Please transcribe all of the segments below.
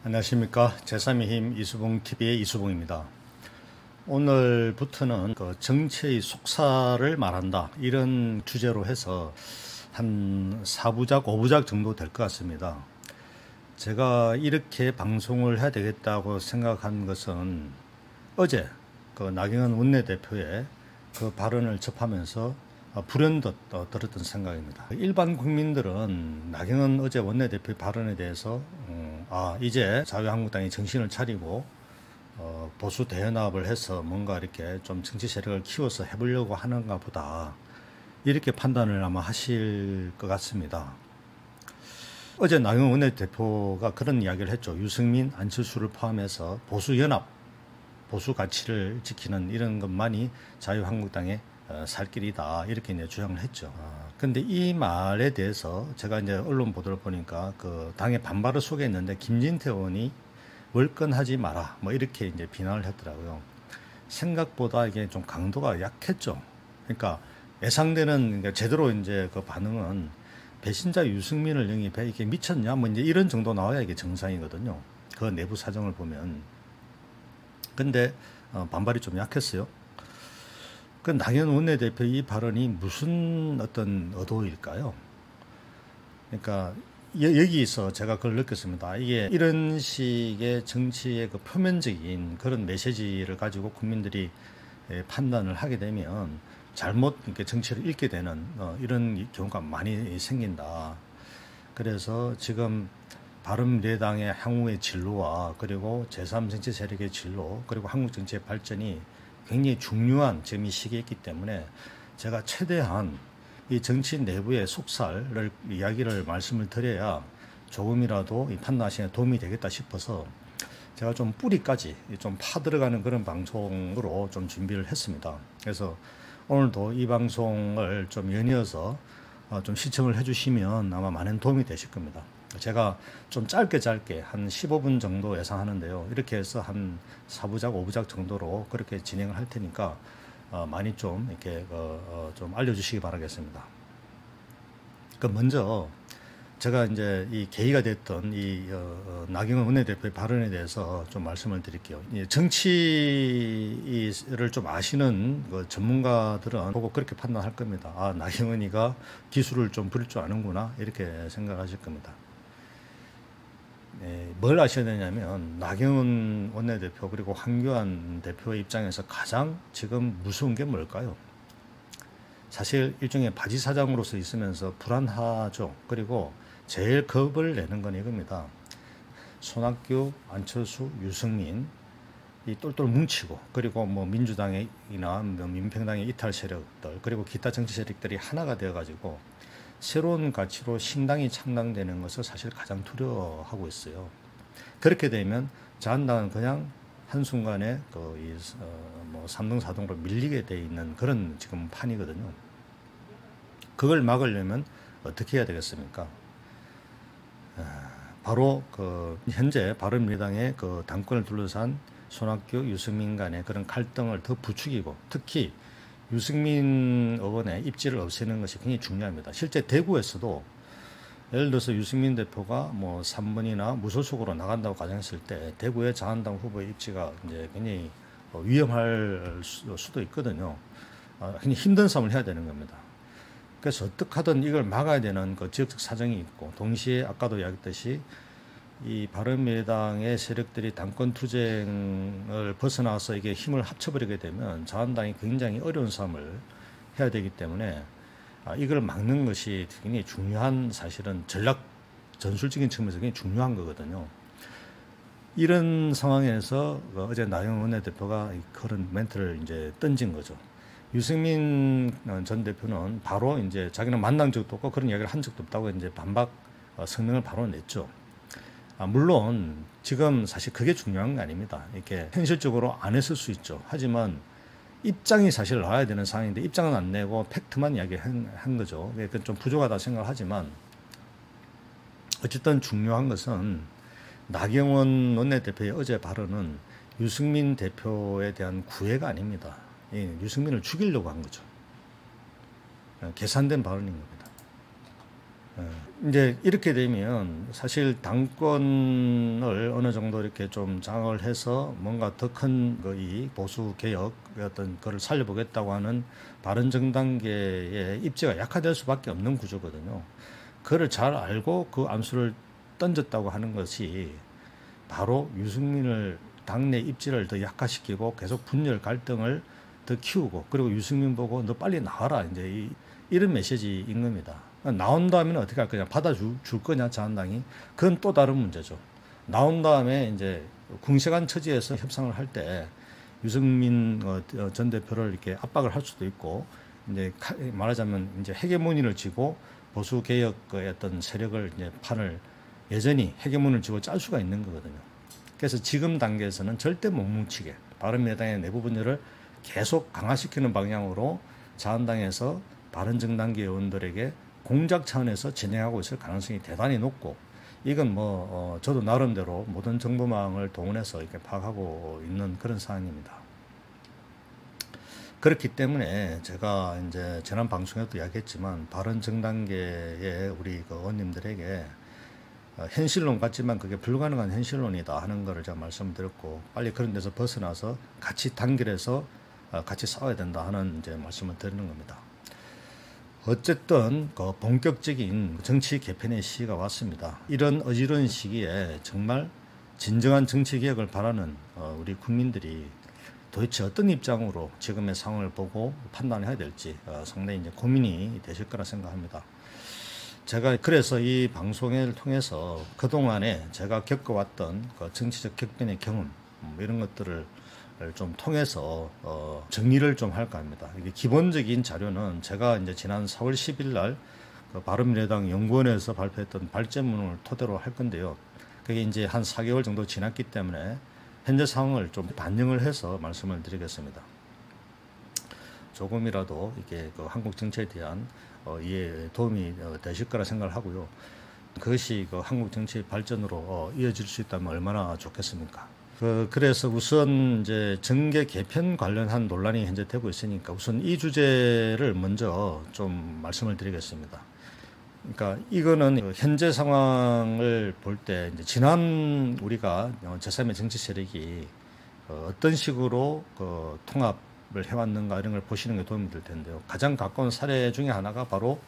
안녕하십니까. 제3의 힘 이수봉TV의 이수봉입니다. 오늘부터는 정치의 속사를 말한다, 이런 주제로 해서 한 4부작, 5부작 정도 될 것 같습니다. 제가 이렇게 방송을 해야 되겠다고 생각한 것은 어제 나경원 원내대표의 그 발언을 접하면서 불현듯 들었던 생각입니다. 일반 국민들은 나경원 어제 원내대표의 발언에 대해서 이제 자유한국당이 정신을 차리고 보수 대연합을 해서 뭔가 이렇게 좀 정치 세력을 키워서 해보려고 하는가 보다, 이렇게 판단을 아마 하실 것 같습니다. 어제 나경원 원내대표가 그런 이야기를 했죠. 유승민, 안철수를 포함해서 보수 연합, 보수 가치를 지키는 이런 것만이 자유한국당의 살 길이다, 이렇게 이제 주장을 했죠. 근데 이 말에 대해서 제가 이제 언론 보도를 보니까 그 당의 반발을 소개했는데 김진태 의원이 월권하지 마라, 뭐 이렇게 이제 비난을 했더라고요. 생각보다 이게 좀 강도가 약했죠. 그러니까 예상되는, 그러니까 제대로 이제 그 반응은 배신자 유승민을 영입해 이게 미쳤냐, 뭐 이제 이런 정도 나와야 이게 정상이거든요. 그 내부 사정을 보면. 근데 반발이 좀 약했어요. 그 나경원 원내대표 이 발언이 무슨 어떤 의도일까요? 그러니까 여기서 제가 그걸 느꼈습니다. 이게 이런 식의 정치의 그 표면적인 그런 메시지를 가지고 국민들이 판단을 하게 되면 잘못 이렇게 정치를 읽게 되는 이런 경우가 많이 생긴다. 그래서 지금 바른미래당의 향후의 진로와 그리고 제3정치 세력의 진로, 그리고 한국 정치의 발전이 굉장히 중요한 지금 이 시기에 있기 때문에 제가 최대한 이 정치 내부의 속살을 이야기를 말씀을 드려야 조금이라도 이 판단하시는 데 도움이 되겠다 싶어서 제가 좀 뿌리까지 좀 파들어가는 그런 방송으로 좀 준비를 했습니다. 그래서 오늘도 이 방송을 좀 연이어서 좀 시청을 해주시면 아마 많은 도움이 되실 겁니다. 제가 좀 짧게 한 15분 정도 예상하는데요. 이렇게 해서 한 4부작, 5부작 정도로 그렇게 진행을 할 테니까 많이 좀 이렇게 좀 알려주시기 바라겠습니다. 먼저 제가 이제 이 계기가 됐던 이 나경원 원내대표의 발언에 대해서 좀 말씀을 드릴게요. 정치를 좀 아시는 그 전문가들은 보고 그렇게 판단할 겁니다. 나경원이가 기술을 좀 부릴 줄 아는구나, 이렇게 생각하실 겁니다. 뭘 아셔야 되냐면 나경원 원내대표 그리고 황교안 대표의 입장에서 가장 지금 무서운 게 뭘까요? 사실 일종의 바지사장으로서 있으면서 불안하죠. 그리고 제일 겁을 내는 건 이겁니다. 손학규, 안철수, 유승민 이 똘똘 뭉치고, 그리고 뭐 민주당이나 민평당의 이탈 세력들, 그리고 기타 정치 세력들이 하나가 되어가지고 새로운 가치로 신당이 창당되는 것을 사실 가장 두려워하고 있어요. 그렇게 되면 자한당은 그냥 한순간에 뭐 3등, 4등으로 밀리게 돼 있는 그런 지금 판이거든요. 그걸 막으려면 어떻게 해야 되겠습니까? 바로 현재 바른미래당의 당권을 둘러싼 손학규, 유승민 간의 그런 갈등을 더 부추기고, 특히 유승민 의원의 입지를 없애는 것이 굉장히 중요합니다. 실제 대구에서도 예를 들어서 유승민 대표가 뭐 3번이나 무소속으로 나간다고 가정했을 때 대구의 자한당 후보의 입지가 이제 굉장히 위험할 수도 있거든요. 굉장히 힘든 싸움을 해야 되는 겁니다. 그래서 어떻게 하든 이걸 막아야 되는 그 지역적 사정이 있고, 동시에 아까도 이야기했듯이 이 바른미래당의 세력들이 당권 투쟁을 벗어나서 이게 힘을 합쳐버리게 되면 자한당이 굉장히 어려운 싸움을 해야 되기 때문에 이걸 막는 것이 굉장히 중요한, 사실은 전술적인 측면에서 굉장히 중요한 거거든요. 이런 상황에서 어제 나경원 원내대표가 그런 멘트를 이제 던진 거죠. 유승민 전 대표는 바로 이제 자기는 만난 적도 없고 그런 이야기를 한 적도 없다고 이제 반박 성명을 바로 냈죠. 물론 지금 사실 그게 중요한 거 아닙니다. 이렇게 현실적으로 안 했을 수 있죠. 하지만 입장이 사실 나와야 되는 상황인데 입장은 안 내고 팩트만 이야기한 거죠. 그건 좀 부족하다 생각하지만 어쨌든 중요한 것은 나경원 원내대표의 어제 발언은 유승민 대표에 대한 구애가 아닙니다. 유승민을 죽이려고 한 거죠. 계산된 발언인 겁니다. 이제 이렇게 되면 사실 당권을 어느 정도 이렇게 좀 장을 해서 뭔가 더 큰 이 보수 개혁 어떤 거를 살려보겠다고 하는 바른정당계의 입지가 약화될 수밖에 없는 구조거든요. 그걸 잘 알고 그 암수를 던졌다고 하는 것이 바로 유승민을 당내 입지를 더 약화시키고 계속 분열 갈등을 더 키우고, 그리고 유승민 보고 너 빨리 나와라 이제 이런 메시지인 겁니다. 나온 다음에는 어떻게 할 거냐, 받아줄 거냐 자한당이, 그건 또 다른 문제죠. 나온 다음에 이제 궁색한 처지에서 협상을 할 때 유승민 전 대표를 이렇게 압박을 할 수도 있고, 이제 말하자면 이제 헤게모니를 쥐고 보수 개혁의 어떤 세력을 이제 판을 여전히 헤게모니를 쥐고 짤 수가 있는 거거든요. 그래서 지금 단계에서는 절대 못 뭉치게 바른미래당의 내부 분열을 계속 강화시키는 방향으로 자한당에서 바른정당계 의원들에게 공작 차원에서 진행하고 있을 가능성이 대단히 높고, 이건 저도 나름대로 모든 정보망을 동원해서 이렇게 파악하고 있는 그런 상황입니다. 그렇기 때문에 제가 이제 지난 방송에도 이야기했지만 바른정당계의 우리 의원님들에게 현실론 같지만 그게 불가능한 현실론이다 하는 것을 제가 말씀드렸고, 빨리 그런 데서 벗어나서 같이 단결해서 같이 싸워야 된다 하는 이제 말씀을 드리는 겁니다. 어쨌든 본격적인 정치 개편의 시기가 왔습니다. 이런 어지러운 시기에 정말 진정한 정치 개혁을 바라는 우리 국민들이 도대체 어떤 입장으로 지금의 상황을 보고 판단해야 될지 상당히 이제 고민이 되실 거라 생각합니다. 제가 그래서 이 방송을 통해서 그동안에 제가 겪어왔던 정치적 격변의 경험 이런 것들을 좀 통해서 정리를 좀 할까 합니다. 이게 기본적인 자료는 제가 이제 지난 4월 10일 날 바른미래당 연구원에서 발표했던 발제문을 토대로 할 건데요. 그게 이제 한 4개월 정도 지났기 때문에 현재 상황을 좀 반영을 해서 말씀을 드리겠습니다. 조금이라도 이게 한국 정치에 대한 이해에 도움이 되실 거라 생각을 하고요. 그것이 한국 정치 발전으로 이어질 수 있다면 얼마나 좋겠습니까? 그래서 우선 이제 정계 개편 관련한 논란이 현재 되고 있으니까 우선 이 주제를 먼저 좀 말씀을 드리겠습니다. 그러니까 이거는 현재 상황을 볼 때 이제 지난 우리가 제3의 정치 세력이 어떤 식으로 통합을 해왔는가 이런 걸 보시는 게 도움이 될 텐데요. 가장 가까운 사례 중에 하나가 바로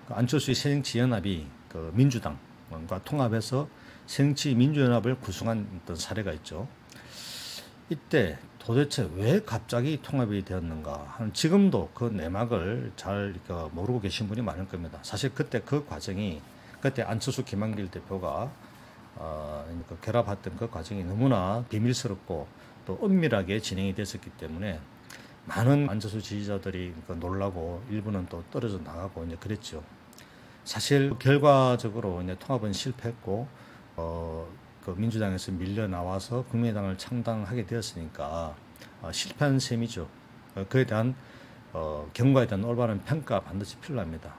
안철수의 새정치연합이 민주당과 통합해서 새정치민주연합을 구성한 어떤 사례가 있죠. 이때 도대체 왜 갑자기 통합이 되었는가 하는, 지금도 그 내막을 잘 모르고 계신 분이 많을 겁니다. 사실 그때 그 과정이, 그때 안철수 김한길 대표가 결합했던 그 과정이 너무나 비밀스럽고 또 은밀하게 진행이 됐었기 때문에 많은 안철수 지지자들이 놀라고 일부는 또 떨어져 나가고 이제 그랬죠. 사실 결과적으로 이제 통합은 실패했고 민주당에서 밀려 나와서 국민의당을 창당하게 되었으니까 실패한 셈이죠. 그에 대한 경과에 대한 올바른 평가 반드시 필요합니다.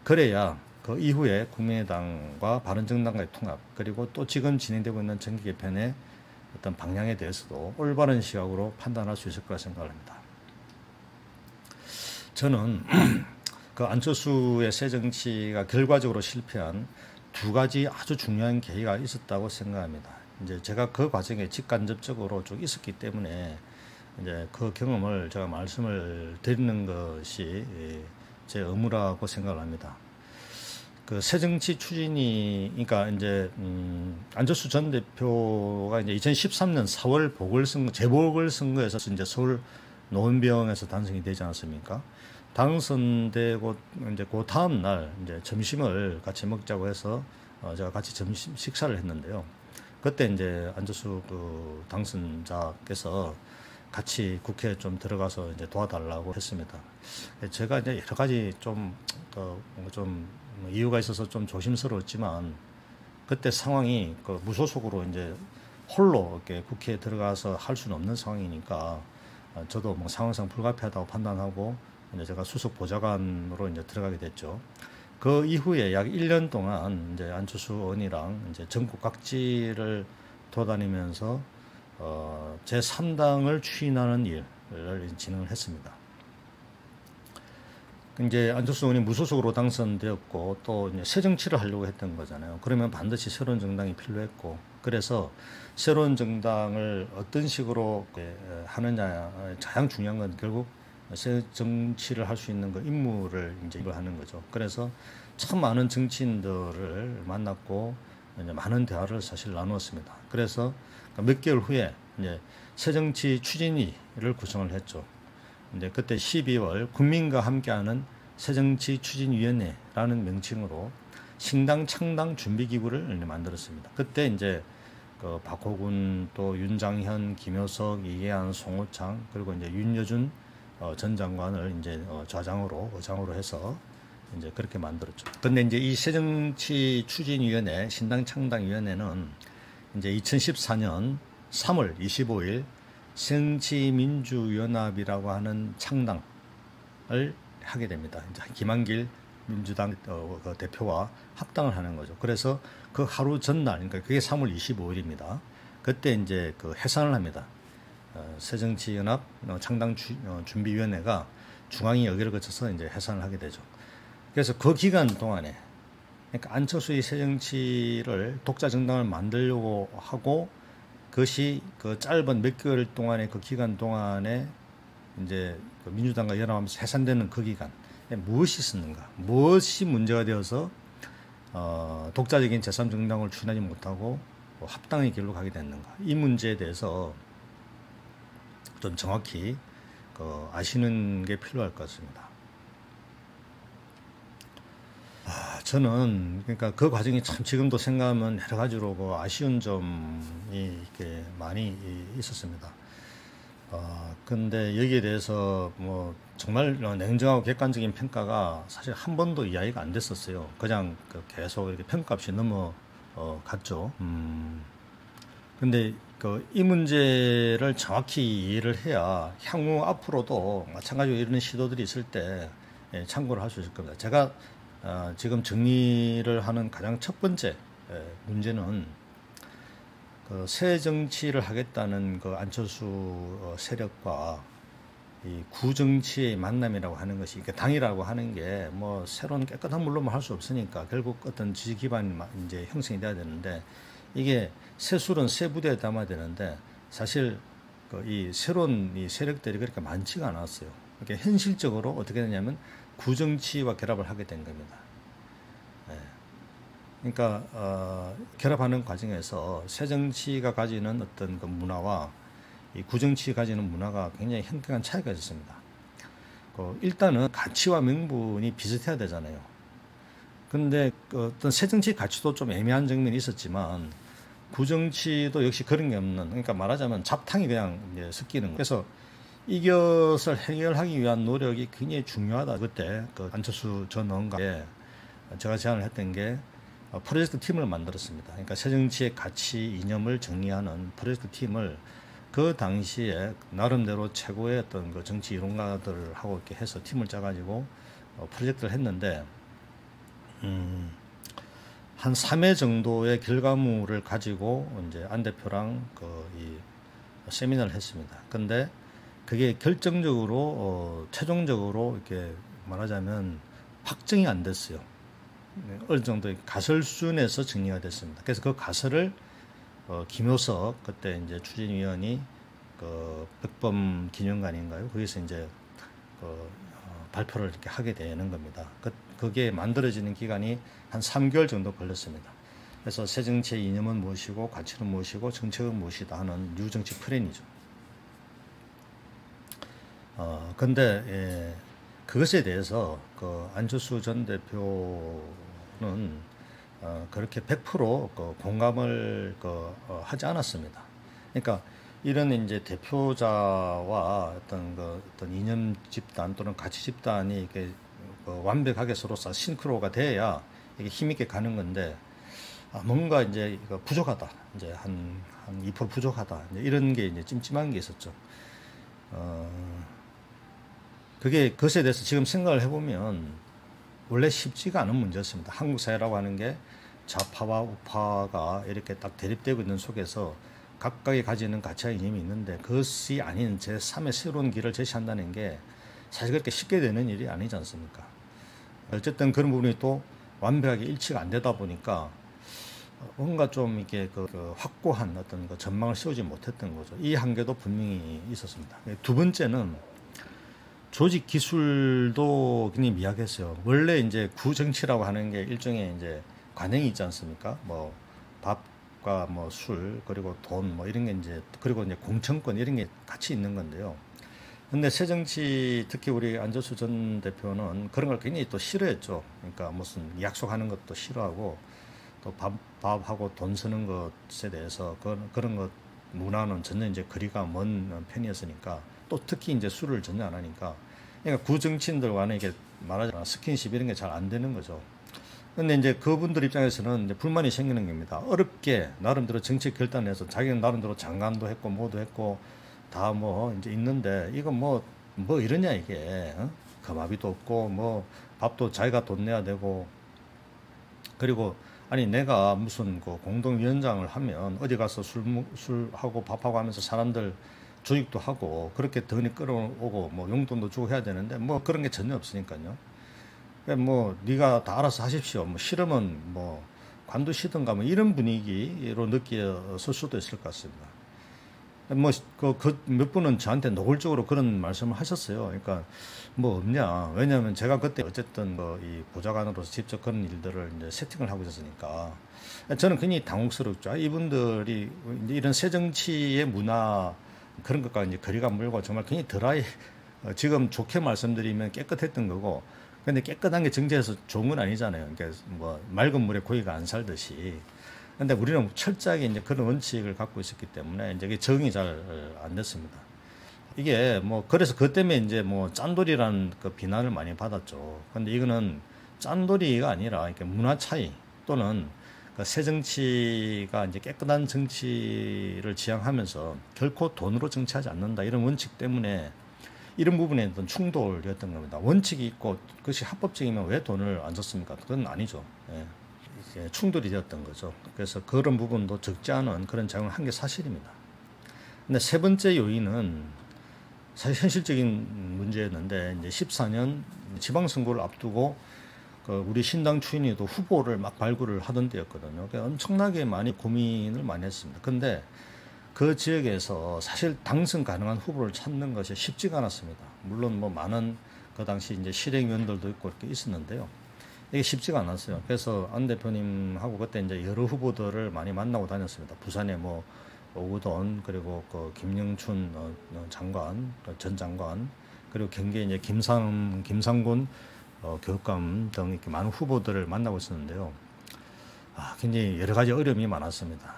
그래야 그 이후에 국민의당과 바른정당과의 통합, 그리고 또 지금 진행되고 있는 정기 개편의 어떤 방향에 대해서도 올바른 시각으로 판단할 수 있을 거라 생각을 합니다. 저는 안철수의 새 정치가 결과적으로 실패한 두 가지 아주 중요한 계기가 있었다고 생각합니다. 이제 제가 그 과정에 직간접적으로 쭉 있었기 때문에 이제 그 경험을 제가 말씀을 드리는 것이 제 의무라고 생각을 합니다. 새 정치 추진이, 그러니까 이제 안철수 전 대표가 이제 2013년 4월 보궐선거, 재보궐선거에서 이제 서울 노원병에서 당선이 되지 않았습니까? 당선되고 이제 그 다음 날 이제 점심을 같이 먹자고 해서 제가 같이 점심 식사를 했는데요. 그때 이제 안철수 당선자께서 같이 국회에 좀 들어가서 이제 도와달라고 했습니다. 제가 이제 여러 가지 좀 이유가 있어서 좀 조심스러웠지만, 그때 상황이 무소속으로 이제 홀로 이렇게 국회에 들어가서 할 수는 없는 상황이니까 저도 상황상 불가피하다고 판단하고 이제 제가 수석 보좌관으로 이제 들어가게 됐죠. 그 이후에 약 1년 동안 이제 안철수 의원이랑 이제 전국 각지를 돌아다니면서 제3당을 추진하는 일을 진행을 했습니다. 이제 안철수 의원이 무소속으로 당선되었고 또 이제 새 정치를 하려고 했던 거잖아요. 그러면 반드시 새로운 정당이 필요했고, 그래서 새로운 정당을 어떤 식으로 하느냐 가장 중요한 건 결국 새 정치를 할 수 있는 그 인물을 이제 하는 거죠. 그래서 참 많은 정치인들을 만났고 이제 많은 대화를 사실 나누었습니다. 그래서 몇 개월 후에 이제 새정치 추진위를 구성을 했죠. 이제 그때 12월 국민과 함께하는 새정치 추진위원회라는 명칭으로 신당 창당 준비기구를 만들었습니다. 그때 이제 그 박호군, 또 윤장현, 김효석, 이계한, 송호창, 그리고 이제 윤여준 전 장관을 이제 의장으로 해서 이제 그렇게 만들었죠. 근데 이제 이 새정치 추진위원회, 신당 창당위원회는 이제 2014년 3월 25일 새정치민주연합이라고 하는 창당을 하게 됩니다. 이제 김한길 민주당 그 대표와 합당을 하는 거죠. 그래서 그 하루 전날, 그러니까 그게 3월 25일입니다. 그때 이제 그 해산을 합니다. 새정치연합 창당 준비위원회가 중앙위 의결을 거쳐서 이제 해산을 하게 되죠. 그래서 그 기간 동안에, 그러니까 안철수의 새정치를 독자 정당을 만들려고 하고, 그것이 그 짧은 몇 개월 동안의 그 기간 동안에 이제 그 민주당과 연합하면서 해산되는 그 기간 무엇이 있었는가, 무엇이 문제가 되어서 독자적인 제3정당을 추진하지 못하고 합당의 길로 가게 됐는가, 이 문제에 대해서 좀 정확히 아시는 게 필요할 것 같습니다. 저는 그러니까 그 과정이 참 지금도 생각하면 여러 가지로 그 아쉬운 점이 이렇게 많이 있었습니다. 근데 여기에 대해서 뭐 정말 냉정하고 객관적인 평가가 사실 한 번도 이야기가 안 됐었어요. 그냥 계속 이렇게 평가 없이 넘어갔죠. 근데 이 문제를 정확히 이해를 해야 향후 앞으로도 마찬가지로 이런 시도들이 있을 때 참고를 할 수 있을 겁니다. 제가 지금 정리를 하는 가장 첫 번째 문제는 새 정치를 하겠다는 그 안철수 세력과 이 구정치의 만남이라고 하는 것이, 그러니까 당이라고 하는 게 뭐 새로운 깨끗한 물로만 할 수 없으니까 결국 어떤 지지 기반이 이제 형성이 돼야 되는데, 이게 새 술은 새 부대에 담아야 되는데 사실 이 새로운 이 세력들이 그렇게 많지가 않았어요. 그러니까 현실적으로 어떻게 되냐면 구정치와 결합을 하게 된 겁니다. 그러니까 결합하는 과정에서 새정치가 가지는 어떤 그 문화와 이 구정치가 가지는 문화가 굉장히 현격한 차이가 있습니다. 일단은 가치와 명분이 비슷해야 되잖아요. 근데 어떤 새정치 가치도 좀 애매한 측면이 있었지만 구정치도 역시 그런 게 없는, 그러니까 말하자면 잡탕이 그냥 이제 섞이는 거예요. 그래서 이것을 해결하기 위한 노력이 굉장히 중요하다. 그때 안철수 전 의원과 제가 제안을 했던 게 프로젝트 팀을 만들었습니다. 그러니까 새정치의 가치 이념을 정리하는 프로젝트 팀을 그 당시에 나름대로 최고의 어떤 그 정치 이론가들하고 이렇게 해서 팀을 짜가지고 프로젝트를 했는데, 한 3회 정도의 결과물을 가지고 이제 안 대표랑 이 세미나를 했습니다. 근데 그게 결정적으로 최종적으로 이렇게 말하자면 확정이 안 됐어요. 어느 정도 가설 수준에서 정리가 됐습니다. 그래서 그 가설을 김효석 그때 이제 추진위원이 백범 기념관인가요? 거기서 이제 발표를 이렇게 하게 되는 겁니다. 그게 만들어지는 기간이 한 3개월 정도 걸렸습니다. 그래서 새정치의 이념은 무엇이고 가치는 무엇이고 정책은 무엇이다 하는 뉴정치 플랜이죠. 근데 그것에 대해서 안철수 전 대표는 그렇게 100% 공감을 하지 않았습니다. 그러니까 이런 이제 대표자와 어떤 이념 집단 또는 가치 집단이 이렇게 완벽하게 서로 싱크로가 돼야 이게 힘있게 가는 건데, 뭔가 이제 부족하다, 이제 한 2% 부족하다, 이제 이런 게 이제 찜찜한 게 있었죠. 그것에 대해서 지금 생각을 해보면 원래 쉽지가 않은 문제였습니다. 한국 사회라고 하는 게 좌파와 우파가 이렇게 딱 대립되고 있는 속에서 각각이 가지는 가치와 이념이 있는데, 그것이 아닌 제3의 새로운 길을 제시한다는 게 사실 그렇게 쉽게 되는 일이 아니지 않습니까? 어쨌든 그런 부분이 또 완벽하게 일치가 안 되다 보니까 뭔가 좀 이렇게 그 확고한 어떤 그 전망을 세우지 못했던 거죠. 이 한계도 분명히 있었습니다. 두 번째는 조직 기술도 굉장히 미약했어요. 원래 이제 구정치라고 하는 게 일종의 이제 관행이 있지 않습니까? 뭐 밥과 뭐 술 그리고 돈 뭐 이런 게 이제 그리고 이제 공천권 이런 게 같이 있는 건데요. 근데 새정치 특히 우리 안철수 전 대표는 그런 걸 굉장히 또 싫어했죠. 그러니까 무슨 약속하는 것도 싫어하고 또 밥하고 돈 쓰는 것에 대해서 그런 것 문화는 전혀 이제 거리가 먼 편이었으니까 또 특히 이제 술을 전혀 안 하니까 그러니까 구정치인들과는 이게 말하자면 스킨십 이런 게 잘 안 되는 거죠. 근데 이제 그분들 입장에서는 이제 불만이 생기는 겁니다. 어렵게 나름대로 정치 결단을 해서 자기는 나름대로 장관도 했고 뭐도 했고 다 뭐 이제 있는데 이거 뭐 이러냐 이게 거마비도 없고 뭐 밥도 자기가 돈 내야 되고 그리고 아니 내가 무슨 그 공동위원장을 하면 어디 가서 술하고 밥하고 하면서 사람들 조직도 하고 그렇게 돈이 끌어오고 뭐 용돈도 주고 해야 되는데 뭐 그런 게 전혀 없으니까요. 뭐 네가 다 알아서 하십시오. 뭐 싫으면 뭐 관두시든가 뭐 이런 분위기로 느껴질 수도 있을 것 같습니다. 뭐 몇 분은 저한테 노골적으로 그런 말씀을 하셨어요. 그러니까 뭐 없냐. 왜냐하면 제가 그때 어쨌든 뭐 이 보좌관으로서 직접 그런 일들을 이제 세팅을 하고 있었으니까 저는 굉장히 당혹스럽죠. 이분들이 이런 새정치의 문화 그런 것과 이제 거리가 멀고 정말 굉장히 드라이 지금 좋게 말씀드리면 깨끗했던 거고 근데 깨끗한 게 정치에서 좋은 건 아니잖아요. 그러니까 뭐 맑은 물에 고기가 안 살듯이. 근데 우리는 철저하게 이제 그런 원칙을 갖고 있었기 때문에 이제 이게 적응이 잘 안 됐습니다. 이게 뭐 그래서 그것 때문에 이제 뭐 짠돌이라는 그 비난을 많이 받았죠. 근데 이거는 짠돌이가 아니라 이렇게 문화 차이 또는 그 새 정치가 이제 깨끗한 정치를 지향하면서 결코 돈으로 정치하지 않는다 이런 원칙 때문에 이런 부분에 어떤 충돌이었던 겁니다. 원칙이 있고 그것이 합법적이면 왜 돈을 안 줬습니까? 그건 아니죠. 예. 이제 충돌이 되었던 거죠. 그래서 그런 부분도 적지 않은 그런 작용을 한 게 사실입니다. 근데 세 번째 요인은 사실 현실적인 문제였는데 이제 14년 지방선거를 앞두고 그 우리 신당 추인위도 후보를 막 발굴을 하던 때였거든요. 그러니까 엄청나게 많이 고민을 많이 했습니다. 근데 그 지역에서 사실 당선 가능한 후보를 찾는 것이 쉽지가 않았습니다. 물론 뭐 많은 그 당시 이제 실행위원들도 있고 이렇게 있었는데요. 이게 쉽지가 않았어요. 그래서 안 대표님하고 그때 이제 여러 후보들을 많이 만나고 다녔습니다. 부산에 뭐 오구돈 그리고 그 김영춘 장관 전 장관 그리고 경기에 이제 김상곤 교육감 등 이렇게 많은 후보들을 만나고 있었는데요. 굉장히 여러 가지 어려움이 많았습니다.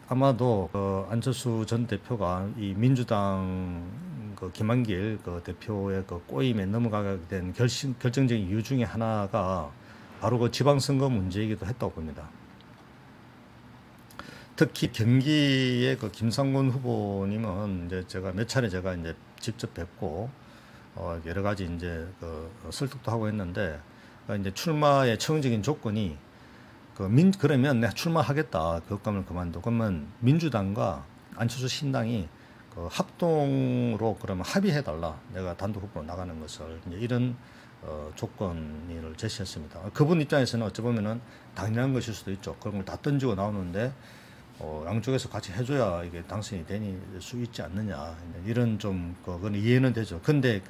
아마도 그 안철수 전 대표가 이 민주당 그 김한길 그 대표의 그 꼬임에 넘어가게 된 결정적인 이유 중에 하나가 바로 그 지방선거 문제이기도 했다고 봅니다. 특히 경기의 그 김상곤 후보님은 이제 제가 몇 차례 이제 직접 뵙고 여러 가지 이제 그 설득도 하고 했는데 이제 출마의 최종적인 조건이 그러면 내가 출마하겠다. 교육감을 그만두고 그러면 민주당과 안철수 신당이 그 합동으로 그러면 합의해달라. 내가 단독 후보로 나가는 것을 이제 이런 조건을 제시했습니다. 그분 입장에서는 어찌 보면은 당연한 것일 수도 있죠. 그런 걸 다 던지고 나오는데 양쪽에서 같이 해줘야 이게 당선이 될 수 있지 않느냐 이런 좀 그건 이해는 되죠. 근데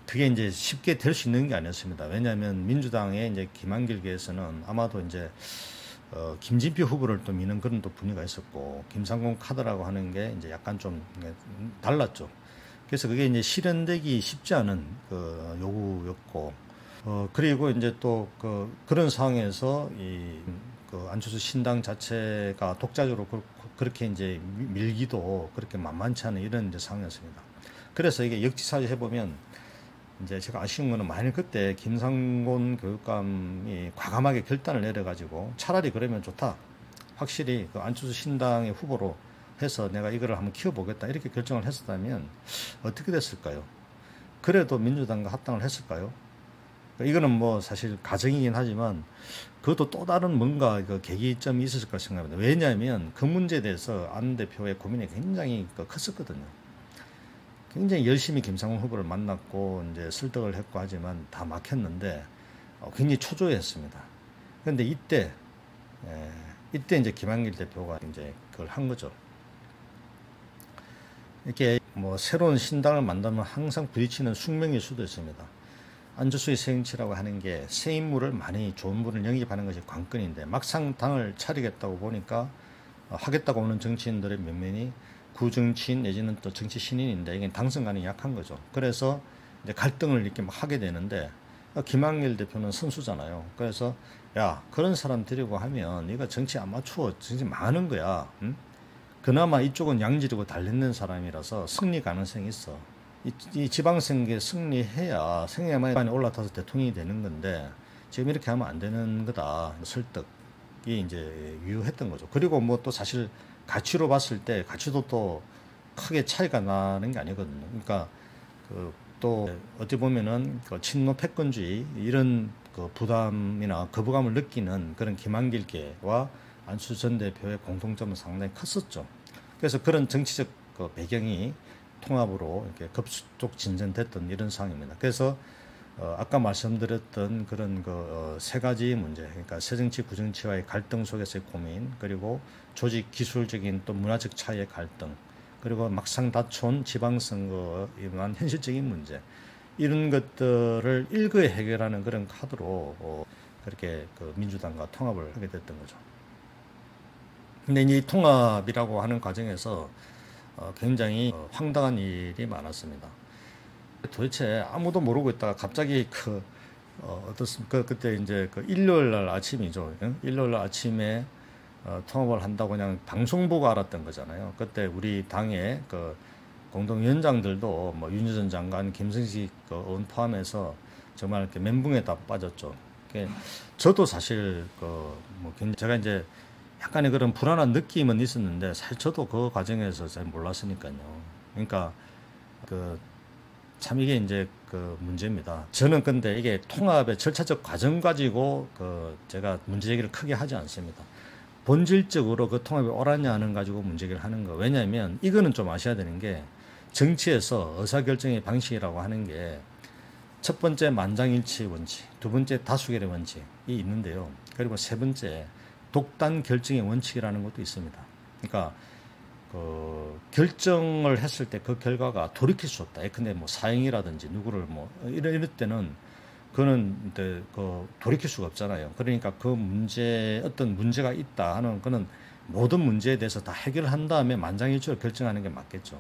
그게 이제 쉽게 될 수 있는 게 아니었습니다. 왜냐하면 민주당의 이제 김한길계에서는 아마도 이제 김진표 후보를 또 미는 그런 또 분위기가 있었고 김상곤 카드라고 하는 게 이제 약간 좀 달랐죠. 그래서 그게 이제 실현되기 쉽지 않은 그 요구였고 그리고 이제 또 그런 상황에서 그 안철수 신당 자체가 독자적으로 그렇게 이제 밀기도 그렇게 만만치 않은 이런 이제 상황이었습니다. 그래서 이게 역지사지 해보면 이제 제가 아쉬운 거는 만약 그때 김상곤 교육감이 과감하게 결단을 내려가지고 차라리 그러면 좋다. 확실히 그 안철수 신당의 후보로 해서 내가 이거를 한번 키워보겠다. 이렇게 결정을 했었다면 어떻게 됐을까요? 그래도 민주당과 합당을 했을까요? 이거는 뭐 사실 가정이긴 하지만 그것도 또 다른 뭔가 그 계기점이 있었을 까 생각합니다. 왜냐하면 그 문제에 대해서 안 대표의 고민이 굉장히 컸었거든요. 굉장히 열심히 김상훈 후보를 만났고 이제 설득을 했고 하지만 다 막혔는데 굉장히 초조했습니다. 그런데 이때 이제 김한길 대표가 이제 그걸 한 거죠. 이렇게 뭐 새로운 신당을 만들면 항상 부딪히는 숙명일 수도 있습니다. 안철수의 새 정치라고 하는 게 새 인물을 많이 좋은 분을 영입하는 것이 관건인데 막상 당을 차리겠다고 보니까 하겠다고 오는 정치인들의 면면이 구정치인 내지는 또 정치 신인인데 이게 당선가능이 약한 거죠. 그래서 이제 갈등을 이렇게 막 하게 되는데 김한길 대표는 선수잖아요. 그래서 야 그런 사람 데리고 하면 이거 정치 아마추어 정치 많은 거야. 응? 그나마 이쪽은 양질이고 달렸는 사람이라서 승리 가능성이 있어. 이 지방선거에 승리해야만 올라타서 대통령이 되는 건데 지금 이렇게 하면 안 되는 거다. 설득이 이제 유효했던 거죠. 그리고 뭐 또 사실 가치로 봤을 때 가치도 또 크게 차이가 나는 게 아니거든요. 그러니까 또 어찌 보면은 친노 패권주의 이런 부담이나 거부감을 느끼는 그런 김한길계와 안철수 전 대표의 공통점은 상당히 컸었죠. 그래서 그런 정치적 배경이 통합으로 이렇게 급속 진전됐던 이런 상황입니다. 그래서 아까 말씀드렸던 그런 세 가지 문제, 그러니까 새정치 구정치와의 갈등 속에서의 고민, 그리고 조직 기술적인 또 문화적 차이의 갈등, 그리고 막상 다쳐온 지방선거에만 현실적인 문제, 이런 것들을 일거에 해결하는 그런 카드로 그렇게 민주당과 통합을 하게 됐던 거죠. 근데 이 통합이라고 하는 과정에서 굉장히 황당한 일이 많았습니다. 도대체 아무도 모르고 있다가 갑자기 어떻습니까? 그때 이제 일요일 날 아침이죠. 일요일 날 아침에 통합을 한다고 그냥 방송 보고 알았던 거잖아요. 그때 우리 당의 공동위원장들도 뭐 윤여준 장관, 김성식 의원 포함해서 정말 이렇게 멘붕에 다 빠졌죠. 저도 사실 뭐 제가 이제 약간의 그런 불안한 느낌은 있었는데 사실 저도 그 과정에서 잘 몰랐으니까요. 그러니까 참 이게 이제 문제입니다. 저는 근데 이게 통합의 절차적 과정 가지고 제가 문제 제기를 크게 하지 않습니다. 본질적으로 그 통합이 옳았냐 하는 가지고 문제 제기를 하는 거. 왜냐하면 이거는 좀 아셔야 되는 게 정치에서 의사결정의 방식이라고 하는 게 첫 번째 만장일치 원칙, 두 번째 다수결의 원칙이 있는데요. 그리고 세 번째 독단 결정의 원칙이라는 것도 있습니다. 그러니까 결정을 했을 때 그 결과가 돌이킬 수 없다. 근데 뭐 사형이라든지 누구를 뭐 이럴 때는 그거는 돌이킬 수가 없잖아요. 그러니까 어떤 문제가 있다 하는 그는 모든 문제에 대해서 다 해결한 다음에 만장일치로 결정하는 게 맞겠죠.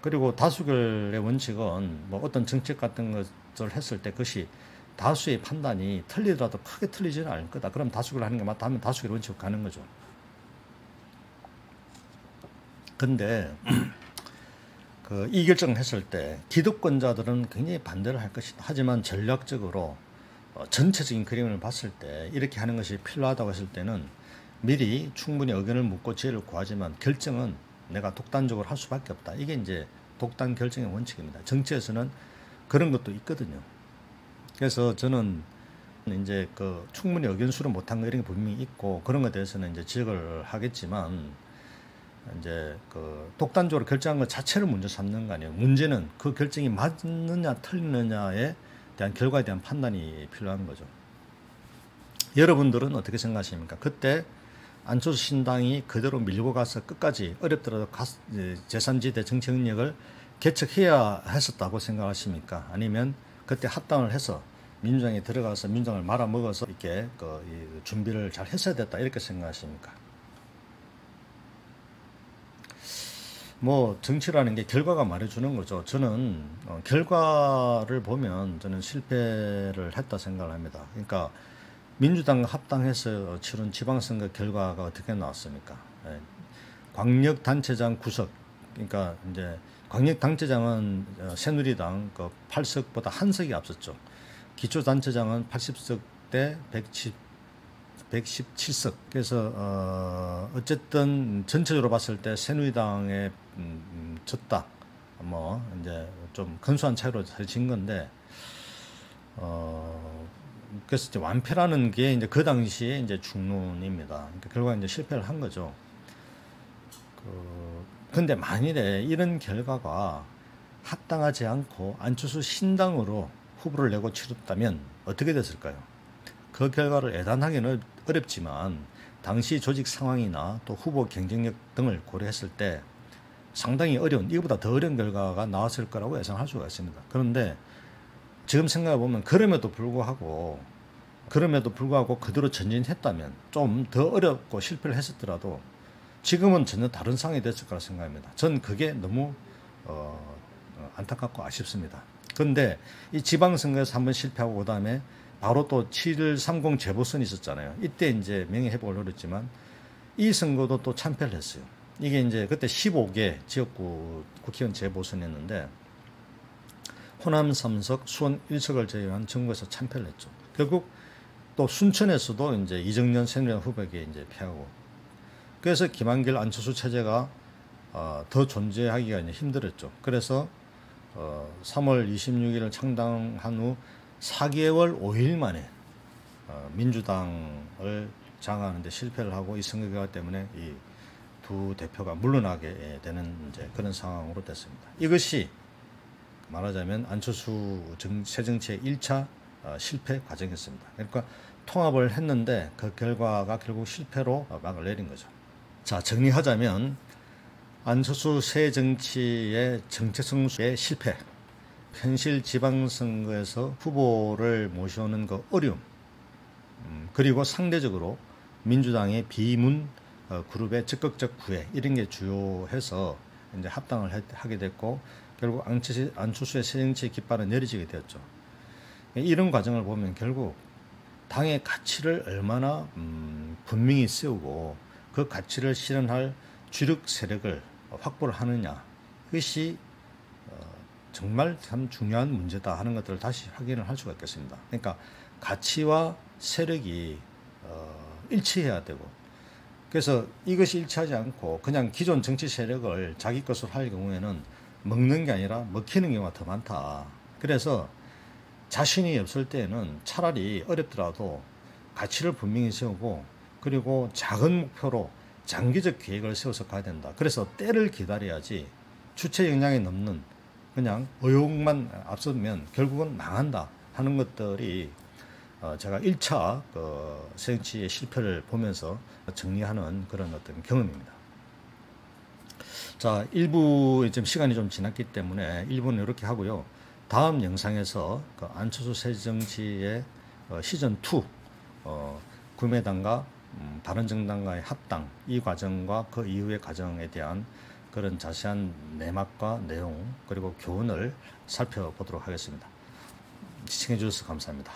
그리고 다수결의 원칙은 뭐 어떤 정책 같은 것을 했을 때 그것이 다수의 판단이 틀리더라도 크게 틀리지는 않을 거다. 그럼 다수결을 하는 게 맞다 하면 다수결 원칙으로 가는 거죠. 근데 이 결정을 했을 때 기득권자들은 굉장히 반대를 할 것이다. 하지만 전략적으로 전체적인 그림을 봤을 때 이렇게 하는 것이 필요하다고 했을 때는 미리 충분히 의견을 묻고 지혜를 구하지만 결정은 내가 독단적으로 할 수밖에 없다. 이게 이제 독단 결정의 원칙입니다. 정치에서는 그런 것도 있거든요. 그래서 저는 이제 충분히 의견 수를 못한 거 이런 게 분명히 있고 그런 것에 대해서는 이제 지적을 하겠지만 이제 독단적으로 결정한 것 자체를 문제 삼는 거 아니에요. 문제는 그 결정이 맞느냐 틀리느냐에 대한 결과에 대한 판단이 필요한 거죠. 여러분들은 어떻게 생각하십니까? 그때 안철수 신당이 그대로 밀고 가서 끝까지 어렵더라도 제3지대 정치 능력을 개척해야 했었다고 생각하십니까? 아니면 그때 합당을 해서 민주당에 들어가서 민주당을 말아먹어서 이렇게 준비를 잘 했어야 됐다 이렇게 생각하십니까? 뭐 정치라는 게 결과가 말해주는 거죠. 저는 결과를 보면 저는 실패를 했다 생각을 합니다. 그러니까 민주당 합당해서 치른 지방선거 결과가 어떻게 나왔습니까? 광역단체장 구석, 그러니까 이제 광역단체장은 새누리당 8석보다 한 석이 앞섰죠. 기초단체장은 80석 대 117석. 그래서 어쨌든 전체적으로 봤을 때 새누리당에 졌다. 뭐 이제 좀 근소한 차이로 진 건데 그래서 이제 완패라는 게 이제 그 당시에 이제 중론입니다. 그러니까 결국 이제 실패를 한 거죠. 근데 만일에 이런 결과가 합당하지 않고 안철수 신당으로 후보를 내고 치렀다면 어떻게 됐을까요? 그 결과를 예단하기는 어렵지만 당시 조직 상황이나 또 후보 경쟁력 등을 고려했을 때 상당히 어려운, 이거보다 더 어려운 결과가 나왔을 거라고 예상할 수가 있습니다. 그런데 지금 생각해보면 그럼에도 불구하고 그대로 전진했다면 좀 더 어렵고 실패를 했었더라도 지금은 전혀 다른 상황이 됐을 거라 생각합니다. 전 그게 너무 안타깝고 아쉽습니다. 그런데 이 지방선거에서 한번 실패하고 그다음에 바로 또 7.30 재보선이 있었잖아요. 이때 이제 명예회복을 노렸지만 이 선거도 또 참패를 했어요. 이게 이제 그때 15개 지역구 국회의원 재보선이었는데 호남 3석, 수원 1석을 제외한 전국에서 참패를 했죠. 결국 또 순천에서도 이제 이정년 새누리당 후보에게 이제 패하고, 그래서 김한길 안철수 체제가 더 존재하기가 이제 힘들었죠. 그래서 3월 26일을 창당한 후 4개월 5일 만에 민주당을 장악하는 데 실패를 하고 이 선거 결과 때문에 이 두 대표가 물러나게 되는 이제 그런 상황으로 됐습니다. 이것이 말하자면 안철수 새정치의 1차 실패 과정이었습니다. 그러니까 통합을 했는데 그 결과가 결국 실패로 막을 내린 거죠. 자, 정리하자면 안철수 새정치의 정체성의 실패, 현실 지방선거에서 후보를 모셔오는 그 어려움, 그리고 상대적으로 민주당의 비문 그룹의 적극적 구애, 이런 게 주요해서 이제 합당을 하게 됐고 결국 안철수의 새정치 깃발은 내려지게 되었죠. 이런 과정을 보면 결국 당의 가치를 얼마나 분명히 세우고 그 가치를 실현할 주력 세력을 확보를 하느냐, 이것이 정말 참 중요한 문제다 하는 것들을 다시 확인을 할 수가 있겠습니다. 그러니까 가치와 세력이 일치해야 되고, 그래서 이것이 일치하지 않고 그냥 기존 정치 세력을 자기 것으로 할 경우에는 먹는 게 아니라 먹히는 경우가 더 많다. 그래서 자신이 없을 때에는 차라리 어렵더라도 가치를 분명히 세우고 그리고 작은 목표로 장기적 계획을 세워서 가야 된다. 그래서 때를 기다려야지 주체 역량이 넘는 그냥 의욕만 앞서면 결국은 망한다 하는 것들이 제가 1차 새정치의 실패를 보면서 정리하는 그런 어떤 경험입니다. 자, 1부 지금 시간이 좀 지났기 때문에 1부는 이렇게 하고요. 다음 영상에서 안철수 새정치의 시즌2 국민의당과 바른정당과의 합당, 이 과정과 그 이후의 과정에 대한 그런 자세한 내막과 내용 그리고 교훈을 살펴보도록 하겠습니다. 시청해 주셔서 감사합니다.